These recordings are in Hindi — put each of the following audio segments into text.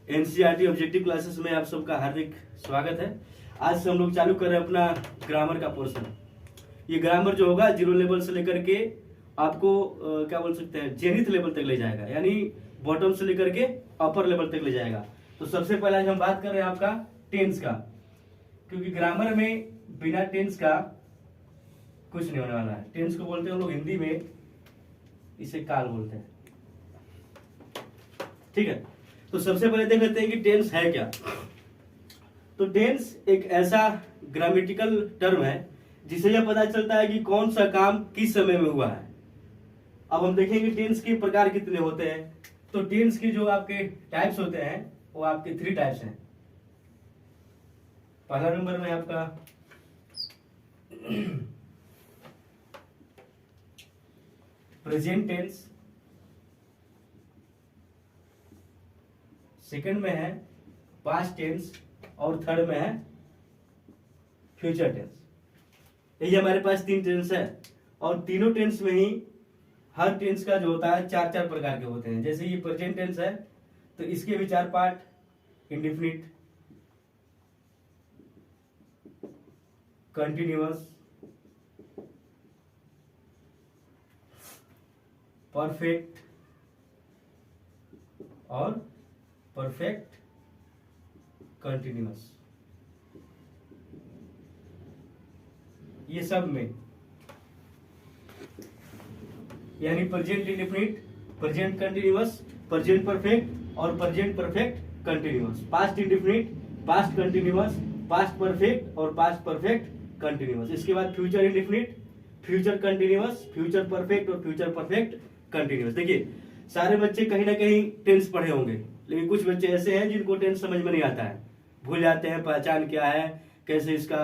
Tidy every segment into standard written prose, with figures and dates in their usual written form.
एनसीईआरटी ऑब्जेक्टिव क्लासेस में आप सबका हार्दिक स्वागत है। आज से हम लोग चालू कर रहे हैं अपना ग्रामर का पोर्शन। ये ग्रामर जो होगा 0 लेवल से लेकर के आपको क्या बोल सकते हैं, जेनिथ लेवल तक ले जाएगा, यानी बॉटम से लेकर के अपर लेवल तक ले जाएगा। तो सबसे पहले आज हम बात कर रहे हैं आपका टेंस का, क्योंकि ग्रामर में बिना टेंस का कुछ नहीं होने वाला है। टेंस को बोलते हैं हम लोग हिंदी में, इसे काल बोलते हैं। ठीक है, तो सबसे पहले देख लेते हैं कि टेंस है क्या। तो टेंस एक ऐसा ग्रामेटिकल टर्म है जिसे यह पता चलता है कि कौन सा काम किस समय में हुआ है। अब हम देखेंगे टेंस के प्रकार कितने होते हैं। तो टेंस के जो आपके टाइप्स होते हैं वो आपके 3 टाइप्स हैं। पहला नंबर में आपका प्रेजेंट टेंस, सेकंड में है पास्ट टेंस और थर्ड में है फ्यूचर टेंस। यही हमारे पास 3 टेंस है और तीनों टेंस में ही हर टेंस का जो होता है 4 प्रकार के होते हैं। जैसे ये प्रेजेंट टेंस है तो इसके भी 4 पार्ट, इंडेफिनिट, कंटिन्यूअस, परफेक्ट और परफेक्ट कंटिन्यूअस। ये सब में यानी present indefinite, present continuous, present perfect और present perfect continuous, past indefinite, past continuous, past perfect और पास्ट परफेक्ट कंटिन्यूअस। इसके बाद future indefinite, future continuous, future perfect और फ्यूचर परफेक्ट कंटिन्यूअस। देखिए सारे बच्चे कहीं ना कहीं टेंस पढ़े होंगे, लेकिन कुछ बच्चे ऐसे हैं जिनको टेंस समझ में नहीं आता है, भूल जाते हैं पहचान क्या है, कैसे इसका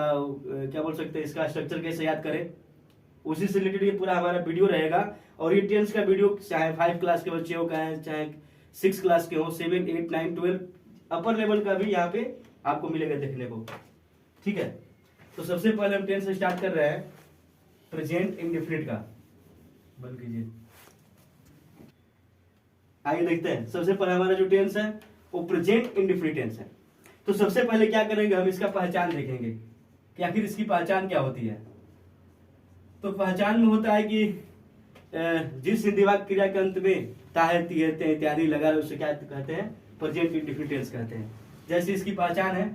क्या बोल सकते हैं, इसका स्ट्रक्चर कैसे याद करें। उसी से रिलेटेड ये पूरा हमारा वीडियो रहेगा। और ये टेंस का वीडियो चाहे 5 क्लास के बच्चे हो, चाहे 6 क्लास के हो, 7, 8, 9, 12 अपर लेवल का भी यहाँ पे आपको मिलेगा देखने को। ठीक है, तो सबसे पहले हम टेंस स्टार्ट कर रहे हैं प्रेजेंट इंडेफिनिट का। बंद कीजिए, आगे देखते हैं। सबसे पहले हमारा जो टेंस है वो प्रेजेंट इंडेफिनिट टेंस है। तो सबसे पहले क्या करेंगे, हम इसका पहचान देखेंगे कि आखिर इसकी पहचान क्या होती है। तो पहचान में होता है कि जिस हिंदी वाक्य क्रिया के अंत में ता है, ती है, ते इत्यादि लगा रहे उसे क्या कहते हैं, प्रेजेंट इंडेफिनिट टेंस कहते हैं। जैसे इसकी पहचान है,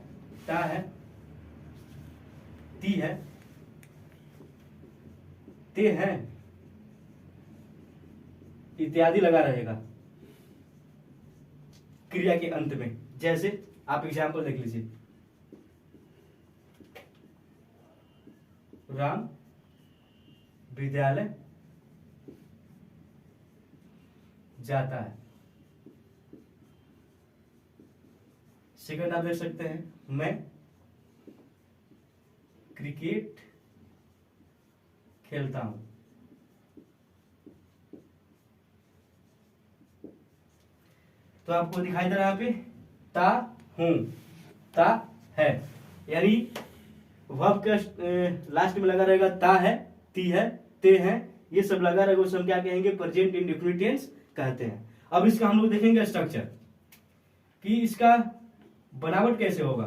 ता है, ती है, ते है, इत्यादि लगा रहेगा क्रिया के अंत में। जैसे आप एग्जाम्पल देख लीजिए, राम विद्यालय जाता है। सेकंड आप देख सकते हैं, मैं क्रिकेट खेलता हूं। तो आपको दिखाई दे रहा है यहाँ पे ता हूं, ता है, यानी वर्ब के लास्ट में लगा रहेगा ता है, ती है, ते है, ये सब लगा रहेगा, उसे हम क्या कहेंगे, प्रेजेंट इंडेफिनिट टेंस कहते हैं। अब इसका हम लोग देखेंगे स्ट्रक्चर कि इसका बनावट कैसे होगा,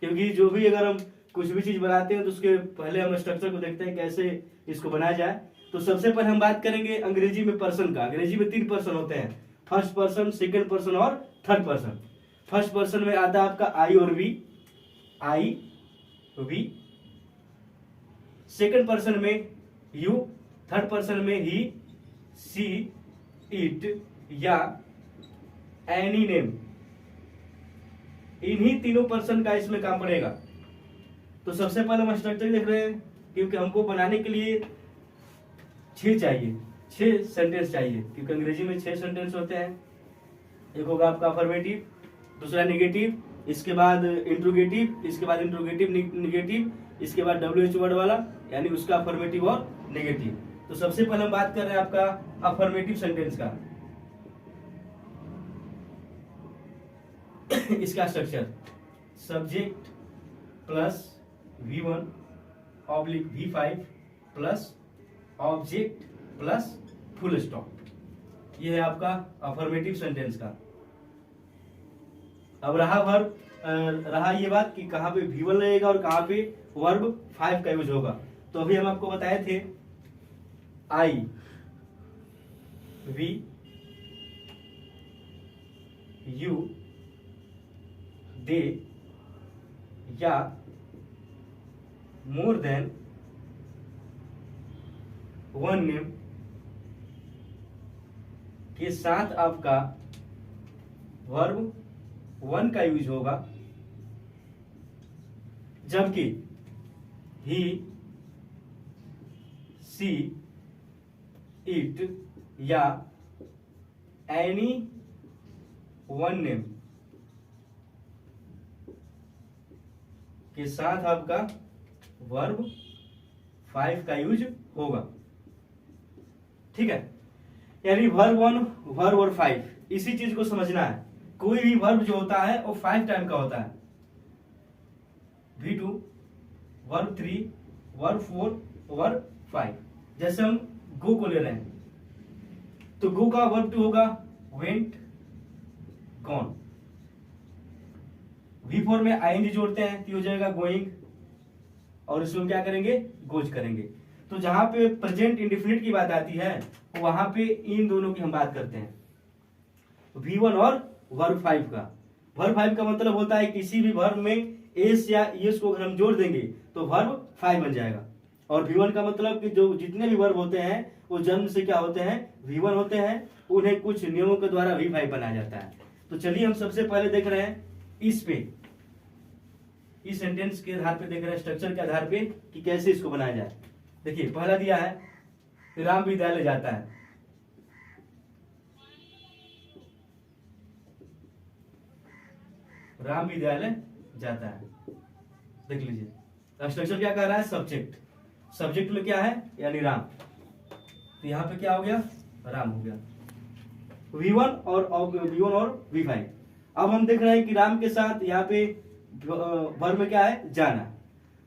क्योंकि जो भी अगर हम कुछ भी चीज बनाते हैं तो उसके पहले हम स्ट्रक्चर को देखते हैं कैसे इसको बनाया जाए। तो सबसे पहले हम बात करेंगे अंग्रेजी में पर्सन का। अंग्रेजी में 3 पर्सन होते हैं, फर्स्ट पर्सन, सेकंड पर्सन और थर्ड पर्सन। फर्स्ट पर्सन में आता है आपका आई और we, I we. Second person में यू, थर्ड पर्सन में ही, सी, इट या एनी नेम। इन्हीं तीनों पर्सन का इसमें काम पड़ेगा। तो सबसे पहले हम स्ट्रक्चर देख रहे हैं, क्योंकि हमको बनाने के लिए 6 चाहिए, 6 सेंटेंस चाहिए, क्योंकि अंग्रेजी में 6 सेंटेंस होते हैं। एक होगा आपका अफर्मेटिव, दूसरा नेगेटिव, इसके बाद इंट्रोगेटिव, इसके बाद इंट्रोगेटिव नेगेटिव, इसके बाद WH वर्ड वाला, यानी उसका अफर्मेटिव और नेगेटिव। तो सबसे पहले हम बात कर रहे हैं आपका अफर्मेटिव सेंटेंस का। इसका structure subject plus V1 oblique V5 plus object plus full stop. ये है आपका अफर्मेटिव सेंटेंस का। अब रहा ये बात कि कहाँ पे V1 लगेगा और कहाँ पे वर्ब 5 का यूज होगा। तो अभी हम आपको बताए थे आई, वी, यू, दे या मोर देन वन नेम के साथ आपका वर्ब 1 का यूज होगा, जबकि ही, सी, इट या एनी वन नेम के साथ आपका वर्ब 5 का यूज होगा। ठीक है, यानी वर्ब 1, वर्ब और 5 इसी चीज को समझना है। कोई भी वर्ब जो होता है वो 5 टाइम का होता है। V2, verb 3, verb 4, verb 5। जैसे हम गो को ले रहे हैं तो गो का वर्ब 2 होगा वेंट, गॉन। V4 में आईएनजी जोड़ते हैं तो हो जाएगा गोइंग, और इसमें क्या करेंगे, गोज करेंगे। तो जहां पे प्रेजेंट इंडेफिनिट की बात आती है वहां पे इन दोनों की हम बात करते हैं, V1 और वर्ब 5 का। वर्ब 5 का मतलब होता है किसी भी वर्ब में एस या एस को अगर हम जोड़ देंगे तो वर्ब 5 बन जाएगा। और V1 का मतलब कि जो जितने भी वर्ब होते हैं वो जन्म से क्या होते हैं, V1 होते हैं, उन्हें कुछ नियमों के द्वारा V5 बनाया जाता है। तो चलिए हम सबसे पहले देख रहे हैं इस सेंटेंस के आधार पे देख रहे हैं, स्ट्रक्चर के आधार पे कि कैसे इसको बनाया जाए। देखिए पहला दिया है राम विद्यालय जाता है। राम विद्यालय जाता है, देख लीजिए। स्ट्रक्चर क्या कह रहा है, सब्जेक्ट। सब्जेक्ट में क्या है, यानी राम। तो यहां पे क्या हो गया, राम हो गया। V1 और V5। अब हम देख रहे हैं कि राम के साथ यहाँ पे वर्ब में क्या है, जाना।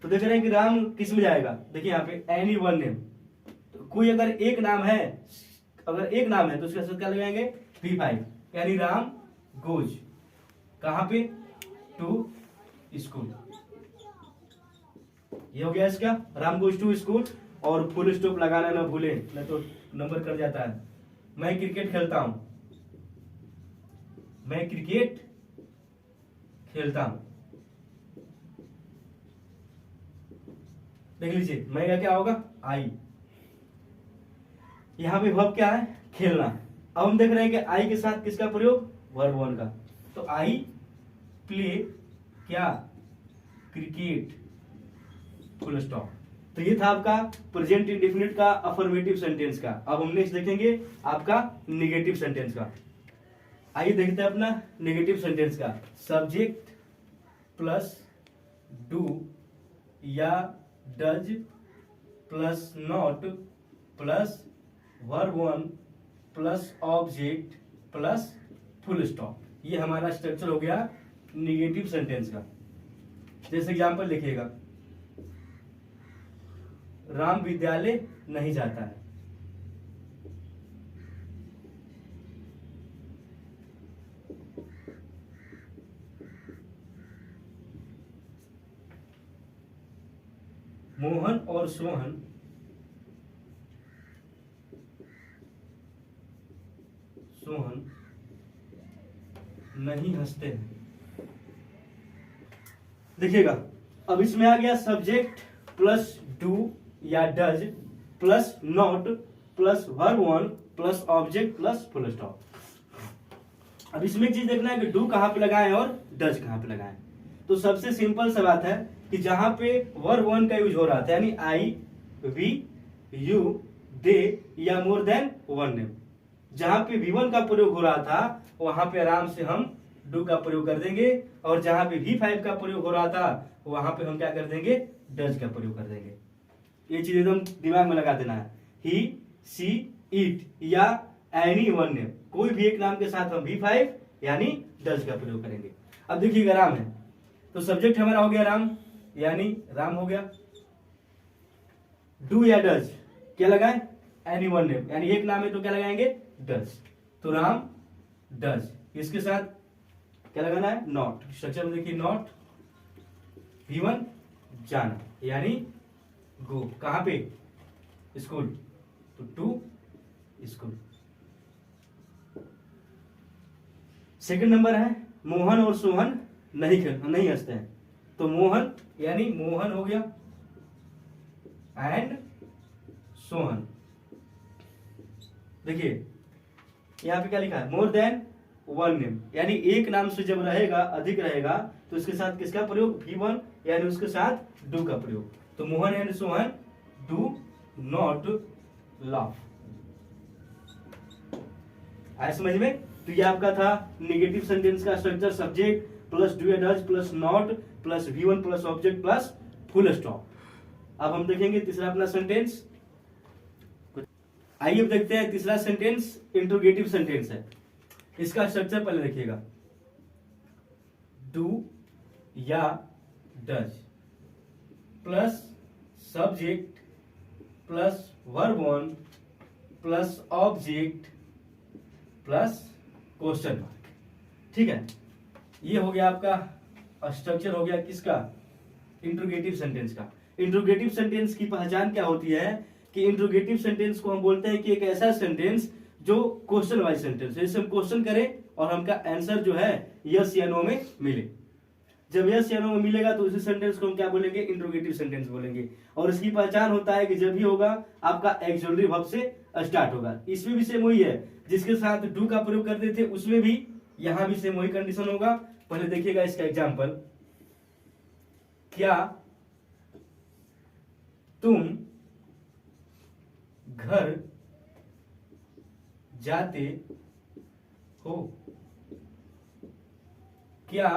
तो देख रहे हैं कि राम किस में जाएगा, देखिए यहाँ पे एनी वन नेम। तो कोई अगर एक नाम है तो उसके साथ क्या लगाएंगे, V5, यानी राम गोज कहां पे, टू स्कूल। ये हो गया इसका, राम गोज टू स्कूल। और फुल स्टॉप लगाना ना भूले, नहीं तो नंबर कट जाता है। मैं क्रिकेट खेलता हूं, मैं क्रिकेट खेलता हूं। देख लीजिए मैं का क्या होगा, आई। यहां पे वर्ब क्या है, खेलना। अब हम देख रहे हैं कि आई के साथ किसका प्रयोग, वर्ब 1 का। तो आई प्ले क्या, क्रिकेट, फुल स्टॉप। तो ये था आपका प्रेजेंट इंडेफिनिट का अफर्मेटिव सेंटेंस का। अब हम नेक्स्ट देखेंगे आपका नेगेटिव सेंटेंस का। आइए देखते हैं अपना नेगेटिव सेंटेंस का। सब्जेक्ट प्लस डू या does plus not plus verb 1 plus object plus full stop. ये हमारा स्ट्रक्चर हो गया नेगेटिव सेंटेंस का। जैसे एग्जांपल लिखिएगा, राम विद्यालय नहीं जाता है। मोहन और सोहन नहीं हंसते हैं। देखिएगा अब इसमें आ गया सब्जेक्ट प्लस डू या does plus not plus verb 1 plus object plus full stop. अब इसमें एक चीज देखना है कि डू कहां पे लगाएं और डज कहां पे लगाएं। तो सबसे सिंपल सा बात है कि जहां पे वर्ब 1 का यूज हो रहा था, यानी आई, वी, यू, दे या मोर देन वन नेम, जहां पे V1 का प्रयोग हो रहा था वहां पे आराम से हम डू का प्रयोग कर देंगे, और जहां पे V5 का प्रयोग हो रहा था वहां पे हम क्या कर देंगे, डज का प्रयोग कर देंगे। ये चीज एकदम दिमाग में लगा देना है। ही, सी, इट या एनी वन नेम, कोई भी एक नाम के साथ हम V5 यानी डज का प्रयोग करेंगे। अब देखिएगा राम है तो सब्जेक्ट हमारा हो गया राम, यानी राम हो गया। डू या डज क्या लगाएं, एनी वन नेम, यानी एक नाम है तो क्या लगाएंगे, डज। तो राम डज, इसके साथ क्या लगाना है, नॉट। स्ट्रक्चर में देखिए नॉट V1 जाना यानी गो, कहां पे, स्कूल, तो टू स्कूल। सेकंड नंबर है मोहन और सोहन नहीं हंसते हैं, तो मोहन यानी मोहन हो गया एंड सोहन। देखिए यहां पे क्या लिखा है, मोर देन वन नेम, यानी एक नाम से जब रहेगा, अधिक रहेगा, तो इसके साथ किसका प्रयोग, V1 यानी उसके साथ डू का प्रयोग। तो Mohan and Sohan do not laugh. आया समझ में? तो ये आपका था नेगेटिव सेंटेंस का स्ट्रक्चर, सब्जेक्ट प्लस डू या does plus not plus V1 plus object plus full stop. अब हम देखेंगे तीसरा अपना सेंटेंस। आइए अब देखते हैं तीसरा सेंटेंस इंट्रोगेटिव सेंटेंस है। इसका स्ट्रक्चर पहले देखिएगा, डू या does plus subject plus verb one plus object plus question mark. ठीक है, ये हो गया आपका स्ट्रक्चर, हो गया किसका, इंट्रोगेटिव सेंटेंस का। इंट्रोगेटिव सेंटेंस की पहचान क्या होती है कि इंट्रोगेटिव सेंटेंस को हम बोलते हैं कि एक ऐसा सेंटेंस जो क्वेश्चन वाइज सेंटेंस है, जैसे हम क्वेश्चन करें और हमका आंसर जो है यस या नो में मिले। जब यस या नो में मिलेगा तो उसी सेंटेंस को हम क्या बोलेंगे, इंट्रोगेटिव सेंटेंस बोलेंगे। और इसकी पहचान होता है कि जब भी होगा आपका एक्सुलरी वर्ब से स्टार्ट होगा। इसमें भी सेम वही है, जिसके साथ डू का प्रयोग करते थे उसमें भी यहां भी सेम वही कंडीशन होगा। पहले देखिएगा इसका एग्जांपल, क्या तुम घर जाते हो, क्या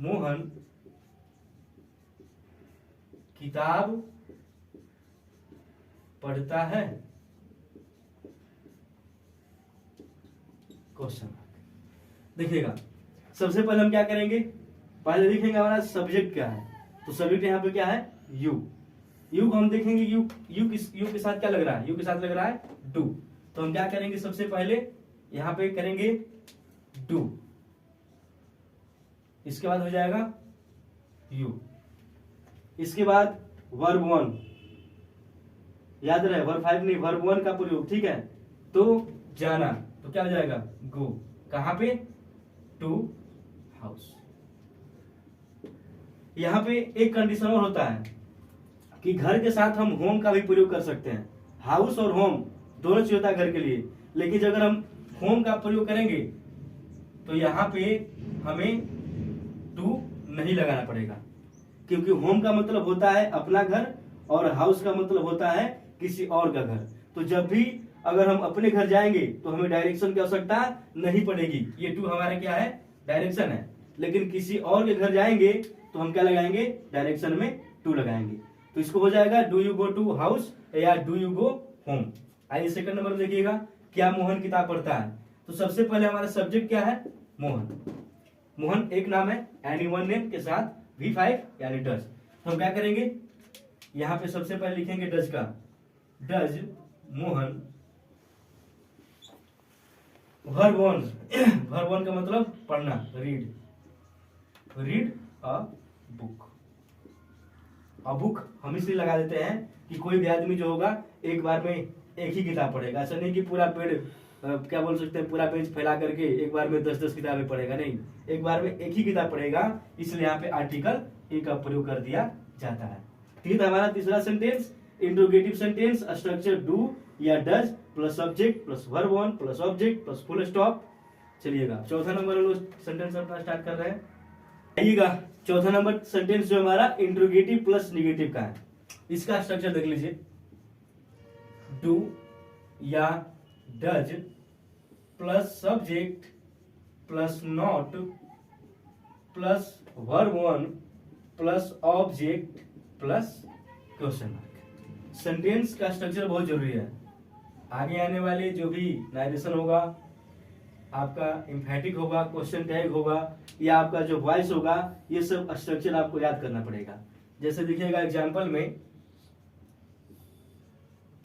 मोहन किताब पढ़ता है, क्वेश्चन मार्क। देखिएगा सबसे पहले हम क्या करेंगे, पहले देखेंगे हमारा सब्जेक्ट क्या है। तो सब्जेक्ट यहाँ पे क्या है, यू। यू को हम देखेंगे, यू के साथ क्या लग रहा है, यू के साथ लग रहा है डू। तो हम क्या करेंगे, सबसे पहले यहां पे करेंगे डू, इसके बाद हो जाएगा यू, इसके बाद वर्ब वन, याद रहे वर्ब 5 नहीं, वर्ब 1 का प्रयोग। ठीक है, तो जाना, तो क्या हो जाएगा, गो, कहां पे, टू हाउस। यहां पे एक कंडीशन और होता है कि घर के साथ हम होम का भी प्रयोग कर सकते हैं। हाउस और होम दोनों चीज होता है घर के लिए, लेकिन अगर हम होम का प्रयोग करेंगे तो यहाँ पे हमें टू नहीं लगाना पड़ेगा, क्योंकि होम का मतलब होता है अपना घर और हाउस का मतलब होता है किसी और का घर। तो जब भी अगर हम अपने घर जाएंगे तो हमें डायरेक्शन की आवश्यकता नहीं पड़ेगी, ये टू हमारा क्या है, डायरेक्शन है। लेकिन किसी और के घर जाएंगे तो हम क्या लगाएंगे, डायरेक्शन में टू लगाएंगे। तो इसको हो जाएगा do you go to house या डू यू गो होम। आइए सेकंड नंबर देखिएगा, क्या मोहन किताब पढ़ता है। तो सबसे पहले हमारा सब्जेक्ट क्या है, मोहन। मोहन एक नाम है, एनी वन नेम के साथ V5 यानी डज। तो हम क्या करेंगे, यहां पे सबसे पहले लिखेंगे डज का, does Mohan verb one, verb one का मतलब पढ़ना, read, read a book. A book हम इसलिए लगा देते हैं कि कोई भी आदमी जो होगा एक बार में एक ही किताब पढ़ेगा। ऐसा नहीं कि पूरा पेड़ क्या बोल सकते हैं, पूरा पेज फैला करके एक बार में 10-10 किताबें पढ़ेगा, नहीं, एक बार में एक ही किताब पढ़ेगा। इसलिए यहाँ पे आर्टिकल ए का प्रयोग कर दिया जाता है। ठीक है, हमारा तीसरा sentence interrogative sentence, structure do या does plus subject plus verb one plus object plus full stop. चलिएगा चौथा नंबर हम लोग सेंटेंस अपना स्टार्ट कर रहे हैं। आइएगा चौथा नंबर सेंटेंस जो हमारा इंट्रोगेटिव प्लस निगेटिव का है। इसका स्ट्रक्चर देख लीजिए, डू या does plus subject plus not plus verb one plus object plus question mark. Sentence का स्ट्रक्चर बहुत जरूरी है। आगे आने वाले जो भी नारेशन होगा, आपका एम्फैटिक होगा, क्वेश्चन टैग होगा या आपका जो वॉइस होगा, ये सब स्ट्रक्चर आपको याद करना पड़ेगा। जैसे देखिएगा एग्जाम्पल में,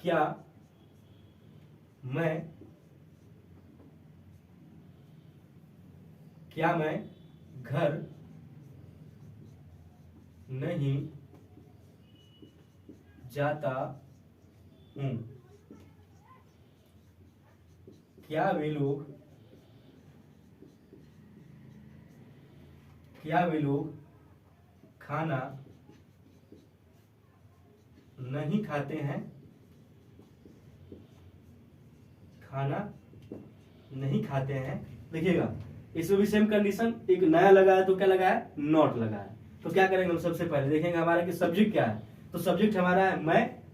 क्या मैं क्या मैं घर नहीं जाता हूं? क्या वे लोग खाना नहीं खाते हैं? खाना नहीं खाते हैं। देखिएगा इसमें भी सेम कंडीशन, एक नया लगा है तो क्या लगा है, नॉट लगा है। तो क्या करेंगे हम, सबसे पहले देखेंगे हमारा कि सब्जेक्ट क्या है। तो सब्जेक्ट हमारा है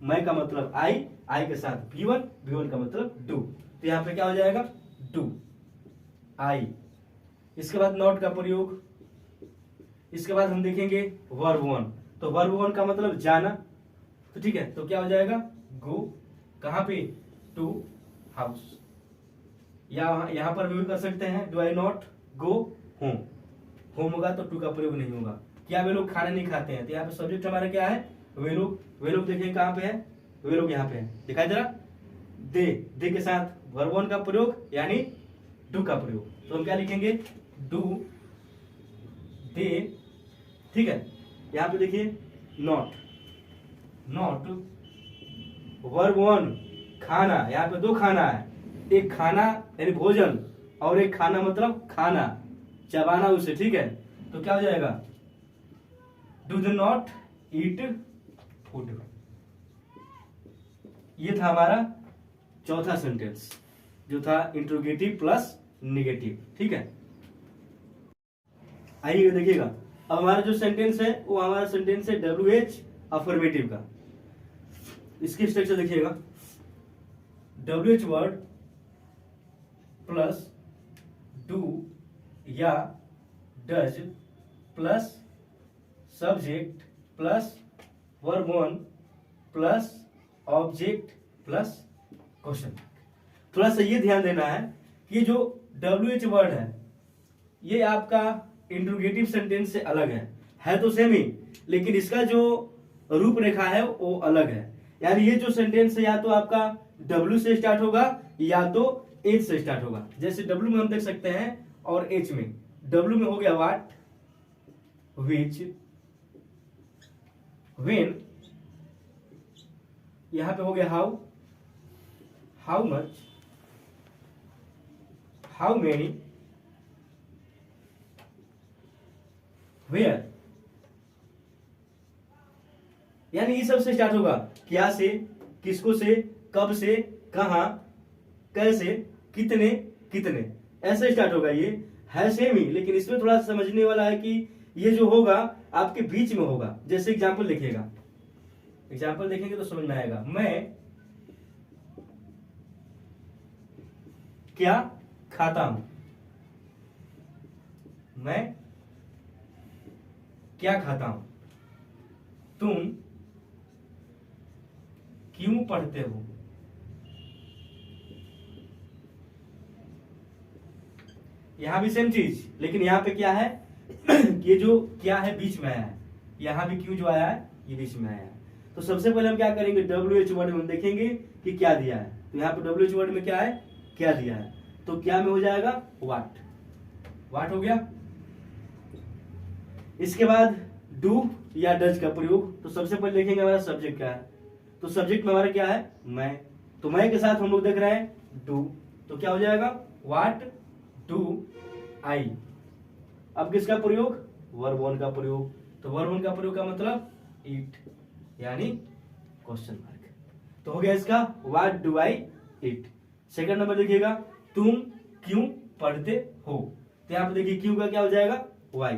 मैं का मतलब आई के साथ V1 का मतलब डू। तो यहाँ पे क्या हो जाएगा, डू आई। इसके बाद नॉट का प्रयोग। इसके बाद हम देखेंगे वर्ब वन। तो वर्ब वन का मतलब जाना, तो ठीक है, तो क्या हो जाएगा, गो। कहां पे, टू हाउस। या यहां पर भी कर सकते हैं, do I not go home. Home होगा तो टू का प्रयोग नहीं होगा। क्या वे लोग खाना नहीं खाते हैं, तो यहाँ पे सब्जेक्ट हमारा क्या है, वे लोग देखें कहां पे है, वे लोग यहाँ पे है, दिखाई दे रहा, दे के साथ वर्ब वन का प्रयोग यानी डू का प्रयोग। तो हम क्या लिखेंगे, डू दे, ठीक है। यहाँ पे देखिए नॉट वर्ब वन खाना, यहाँ पे दो खाना है, एक खाना यानी भोजन और एक खाना मतलब खाना, चबाना उसे, ठीक है। तो क्या हो जाएगा, do they not eat food. ये था हमारा चौथा सेंटेंस जो था इंट्रोगेटिव प्लस निगेटिव, ठीक है। आइए देखिएगा, अब हमारा जो सेंटेंस है वो हमारा सेंटेंस है WH अफर्मेटिव का। इसकी स्ट्रक्चर देखिएगा, WH वर्ड प्लस डू या does plus subject plus verb one plus object plus question. थोड़ा सा ये ध्यान देना है कि जो WH वर्ड है ये आपका इंट्रोगेटिव सेंटेंस से अलग है तो सेम ही, लेकिन इसका जो रूपरेखा है वो अलग है। यानी ये जो सेंटेंस है या तो आपका W से स्टार्ट होगा या तो H से स्टार्ट होगा। जैसे W में हम देख सकते हैं और H में, W में हो गया व्हाट, विच, व्हेन, यहां पे हो गया how much, how many, where. यानी ये सब से स्टार्ट होगा, क्या से, किसको से, कब से, कहां, कैसे, कितने, ऐसे स्टार्ट होगा। ये है सेम ही, लेकिन इसमें थोड़ा समझने वाला है कि ये जो होगा आपके बीच में होगा। जैसे एग्जाम्पल लिखिएगा, एग्जाम्पल देखेंगे तो समझ में आएगा। मैं क्या खाता हूं, मैं क्या खाता हूं, तुम क्यों पढ़ते हो, यहां भी सेम चीज, लेकिन यहां पे क्या है ये जो क्या है बीच में आया है, यहां भी क्यों जो आया है ये बीच में आया है। तो सबसे पहले हम क्या करेंगे, WH वर्ड में देखेंगे कि क्या दिया है। तो यहाँ पे WH वर्ड में क्या है, क्या दिया है, तो क्या में हो जाएगा वाट हो गया। इसके बाद डू या डज का प्रयोग। तो सबसे पहले देखेंगे हमारा सब्जेक्ट क्या है। तो सब्जेक्ट में हमारा क्या है, मैं, तो मैं के साथ हम लोग देख रहे हैं डू, तो क्या हो जाएगा, व्हाट डू आई। अब किसका प्रयोग, वर्ब वन का प्रयोग। तो वर्ब वन का प्रयोग का मतलब ईट यानी क्वेश्चन मार्क। तो हो गया इसका what do I eat. Second number देखिएगा, तुम क्यों पढ़ते हो। तो यहां पे देखिए क्यों का क्या हो जाएगा, वाई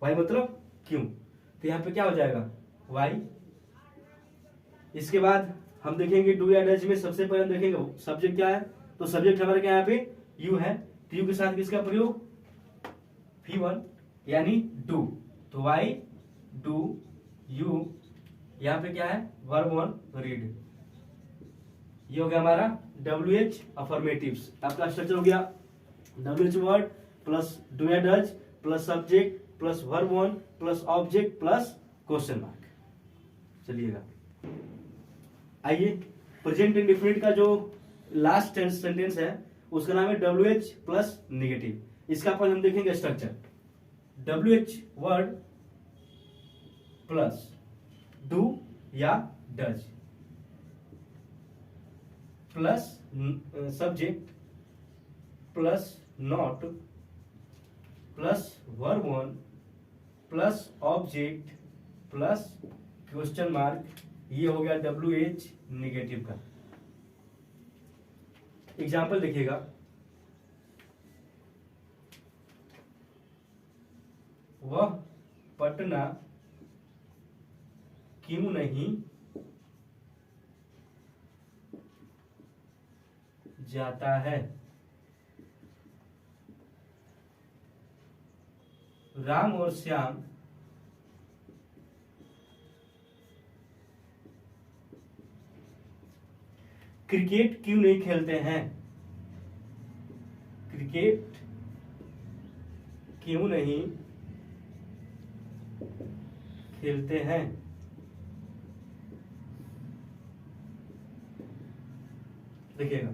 मतलब क्यों, तो यहां पे क्या हो जाएगा वाई। इसके बाद हम देखेंगे डू या डज में सबसे पहले हम देखेंगे सब्जेक्ट क्या है। तो सब्जेक्ट हमारे क्या यहाँ पे यू है, तो यू के साथ किसका प्रयोग, V1 यानी डू। तो वाई डू यू, यहाँ पे क्या है वर्ब वन रीड। ये हो गया हमारा WH अफर्मेटिव्स। आपका स्ट्रक्चर हो गया WH वर्ड प्लस डू या does plus subject plus verb one plus object plus question mark. चलिएगा आइए प्रेजेंट इंडेफिनिट का जो लास्ट सेंटेंस है उसका नाम है WH प्लस निगेटिव। इसका पहले हम देखेंगे structure. WH word plus do या does plus subject plus not plus verb one plus object plus question mark, ये हो गया WH निगेटिव का। एग्जाम्पल देखिएगा, वह पटना क्यों नहीं जाता है? राम और श्याम क्रिकेट क्यों नहीं खेलते हैं? क्रिकेट क्यों नहीं खेलते हैं? देखिएगा,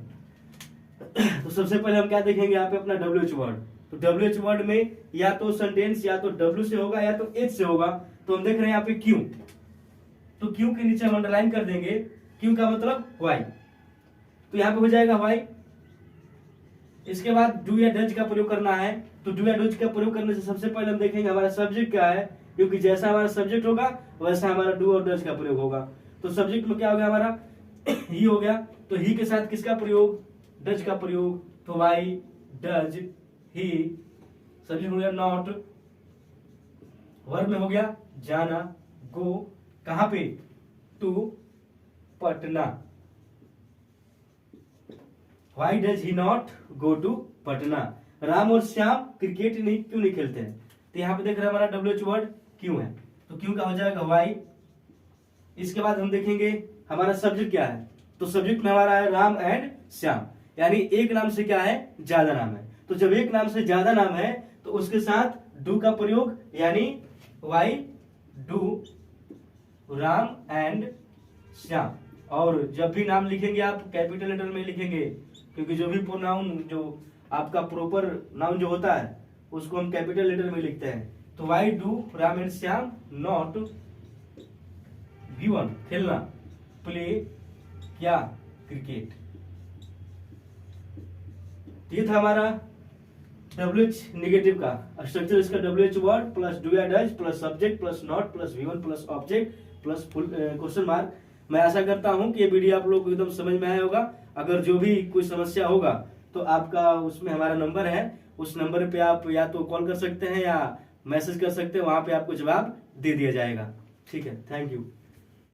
तो सबसे पहले हम क्या देखेंगे यहाँ पे अपना WH वर्ड। तो WH वर्ड में या तो सेंटेंस या तो W से होगा या तो H से होगा। तो हम देख रहे हैं यहाँ पे क्यों, तो क्यों के नीचे हम अंडरलाइन कर देंगे, क्यों का मतलब व्हाई, तो यहाँ पे हो जाएगा व्हाई। इसके बाद डू या डज का प्रयोग करना है, तो डू या डज का प्रयोग करने से सबसे पहले हम देखेंगे हमारा सब्जेक्ट क्या है, क्योंकि जैसा हमारा सब्जेक्ट होगा वैसा हमारा डू और डज का प्रयोग होगा। तो सब्जेक्ट में क्या हो गया हमारा ही हो गया, तो ही के साथ किसका प्रयोग, डज का प्रयोग, तो वाई डज ही। सब्जेक्ट हो गया नॉट, वर्ब में हो गया जाना, गो कहां पे, to Patna. Why does he not go to Patna? Ram और श्याम क्रिकेट नहीं क्यों नहीं खेलते हैं? तो यहाँ पे देख रहे हैं हमारा WH वर्ड क्यों है, तो क्यों का हो जाएगा वाई। इसके बाद हम देखेंगे हमारा सब्जेक्ट क्या है, तो सब्जेक्ट में हमारा है राम एंड श्याम, यानी एक नाम से क्या है, ज्यादा नाम है। तो जब एक नाम से ज्यादा नाम है तो उसके साथ डू का प्रयोग, यानी why do Ram and Shyam. और जब भी नाम लिखेंगे आप कैपिटल लेटर में लिखेंगे, क्योंकि जो भी प्रोनाउन जो आपका प्रॉपर नाउन जो होता है उसको हम कैपिटल लेटर में लिखते हैं। तो why do Ram and Shyam not V1 खेलना, प्ले क्या क्रिकेट। ये था हमारा WH निगेटिव का स्ट्रक्चर। इसका WH वर्ड प्लस डू या does plus subject plus not plus V1 plus object plus full question mark. मैं आशा करता हूं कि ये वीडियो आप लोगों को एकदम समझ में आया होगा। अगर जो भी कोई समस्या होगा तो आपका उसमें हमारा नंबर है, उस नंबर पे आप या तो कॉल कर सकते हैं या मैसेज कर सकते हैं, वहां पे आपको जवाब दे दिया जाएगा। ठीक है, थैंक यू।